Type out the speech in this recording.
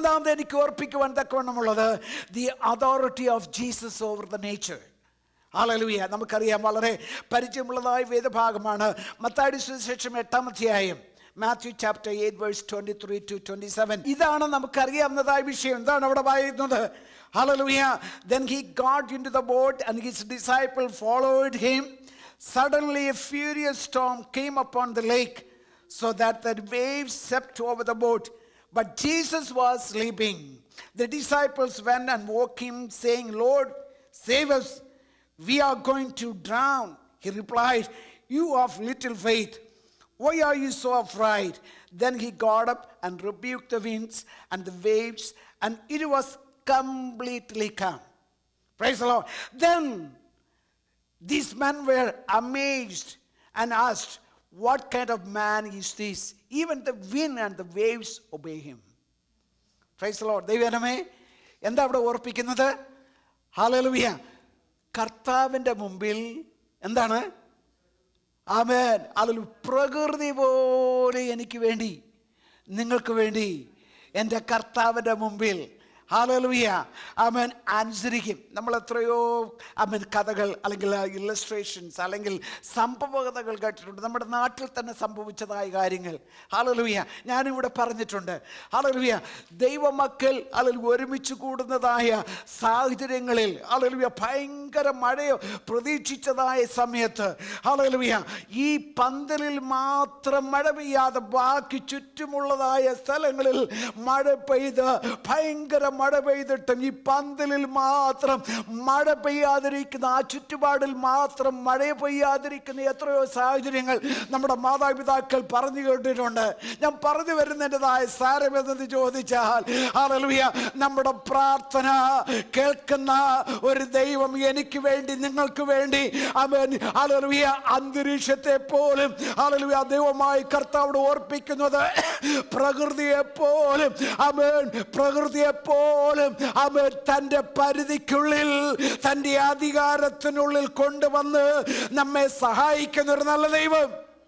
രണ്ടാമത് എനിക്ക് ഓർപ്പിക്കുവാൻ തക്കവണ്ണമുള്ളത് the authority of Jesus over the nature. Hallelujah. നമുക്കറിയാം, വളരെ പരിചയമുള്ളതായ വേദഭാഗമാണ് മത്തായിയുടെ സുവിശേഷം 8-ാം അധ്യായം, Matthew chapter 8 verse 23 to 27. ഇതാണ് നമുക്കറിയാവുന്നതായ വിഷയം. എന്താണ് അവിടെ പറയുന്നത്? Hallelujah. Then he got into the boat and his disciples followed him. Suddenly a furious storm came upon the lake, so that the waves swept over the boat. But Jesus was sleeping. The disciples went and woke him, saying, Lord, save us. We are going to drown. He replied, you of little faith, why are you so afraid? Then he got up and rebuked the winds and the waves, and it was completely calm. Praise the Lord. Then these men were amazed and asked, what kind of man is this? Even the wind and the waves obey him. Praise the Lord. ദൈവമേ, എന്താ അവിടെ ഓർപ്പിക്കുന്നത്? Hallelujah. കർത്താവിൻ്റെ മുമ്പിൽ എന്താണ്? ആമേൻ. Hallelujah. പ്രകൃതി പോലെ എനിക്ക് വേണ്ടി, നിങ്ങൾക്ക് വേണ്ടി എൻ്റെ കർത്താവിൻ്റെ മുമ്പിൽ ഹല്ലേലൂയ ആമേൻ അനുസരിക്കും. നമ്മൾ എത്രയോ ആമേൻ കഥകൾ അല്ലെങ്കിൽ ഇല്ലസ്ട്രേഷൻസ് അല്ലെങ്കിൽ സംഭവകഥകൾ കേട്ടിട്ടുണ്ട്, നമ്മുടെ നാട്ടിൽ തന്നെ സംഭവിച്ചതായ കാര്യങ്ങൾ. ഹല്ലേലൂയ. ഞാനിവിടെ പറഞ്ഞിട്ടുണ്ട്. ഹല്ലേലൂയ. ദൈവമക്കൾ ഹല്ലേലൂയ ഒരുമിച്ച് കൂടുന്നതായ സാഹചര്യങ്ങളിൽ ഹല്ലേലൂയ ഭയങ്കര മഴയോ പ്രതീക്ഷിച്ചതായ സമയത്ത് ഹല്ലേലൂയ ഈ പന്തലിൽ മാത്രം മഴ പെയ്യാതെ ബാക്കി ചുറ്റുമുള്ളതായ സ്ഥലങ്ങളിൽ മഴ പെയ്ത് ഭയങ്കര മഴ പെയ്തിട്ടും ഈ പന്തലിൽ മാത്രം മഴ പെയ്യാതിരിക്കുന്ന, ആ ചുറ്റുപാടിൽ മാത്രം മഴ പെയ്യാതിരിക്കുന്ന എത്രയോ സാഹചര്യങ്ങൾ നമ്മുടെ മാതാപിതാക്കൾ പറഞ്ഞു കേട്ടിട്ടുണ്ട്. ഞാൻ പറഞ്ഞു വരുന്നതിൻ്റെതായ സാരമെന്ന് ചോദിച്ചാൽ ഹല്ലേലൂയ നമ്മുടെ പ്രാർത്ഥന കേൾക്കുന്ന ഒരു ദൈവം എനിക്ക് വേണ്ടി, നിങ്ങൾക്ക് വേണ്ടി ആമേൻ ഹല്ലേലൂയ അന്തരീക്ഷത്തെ പോലും ഹല്ലേലൂയ ദൈവമായി കർത്താവോട് ഓർപ്പിക്കുന്നത് പ്രകൃതിയെ പോലും ആമേൻ പ്രകൃതിയെ പോലും അവൻ തൻ്റെ പരിധിക്കുള്ളിൽ തൻ്റെ അധികാരത്തിനുള്ളിൽ കൊണ്ടുവന്ന് നമ്മെ സഹായിക്കുന്ന ഒരു നല്ല ദൈവം.